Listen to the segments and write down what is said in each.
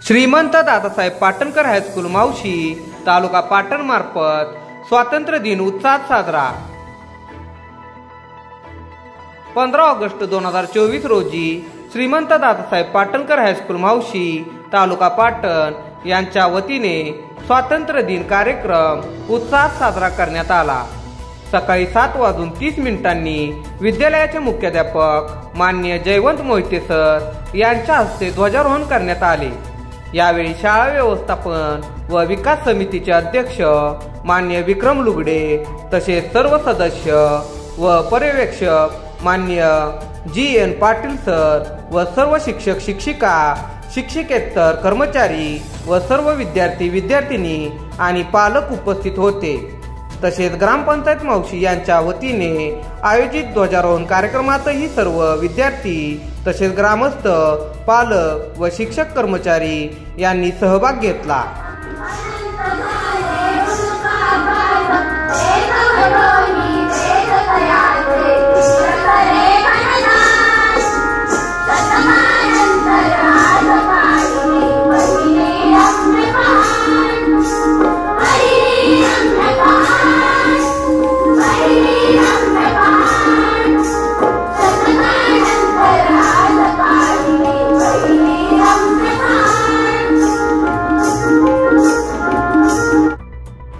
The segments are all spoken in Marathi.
श्रीमंत दादासाहेब पाटणकर हायस्कूल मावशी तालुका पाटण मार्फत स्वातंत्र्य दिन उत्साहात साजरा। 15 ऑगस्ट 2024 रोजी श्रीमंत दादासाहेब पाटणकर हायस्कूल मावशी तालुका पाटण यांच्या वतीने स्वातंत्र्य दिन कार्यक्रम उत्साहात साजरा करण्यात आला। सकाळी 7:30 विद्यालयाचे मुख्याध्यापक माननीय जयवंत मोहिते सर यांच्या हस्ते ध्वजारोहण करण्यात आले। यावेळी शाळा व्यवस्थापन व विकास समितीचे अध्यक्ष माननीय विक्रम लुगडे तसेच सर्व सदस्य व पर्यवेक्षक माननीय जी.एन. पाटील सर व सर्व शिक्षक शिक्षिका शिक्षकेतर कर्मचारी व सर्व विद्यार्थी विद्यार्थिनी आणि पालक उपस्थित होते। तसेच ग्रामपंचायत मावशी यांच्या वतीने आयोजित ध्वजारोहण कार्यक्रमातही सर्व विद्यार्थी तसेच ग्रामस्थ पालक व शिक्षक कर्मचारी यांनी सहभाग घेतला।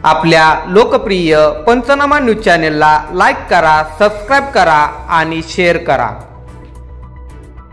आपल्या लोकप्रिय पंचनामा न्यूज चॅनेलला लाईक करा, सबस्क्राईब करा आणि शेअर करा।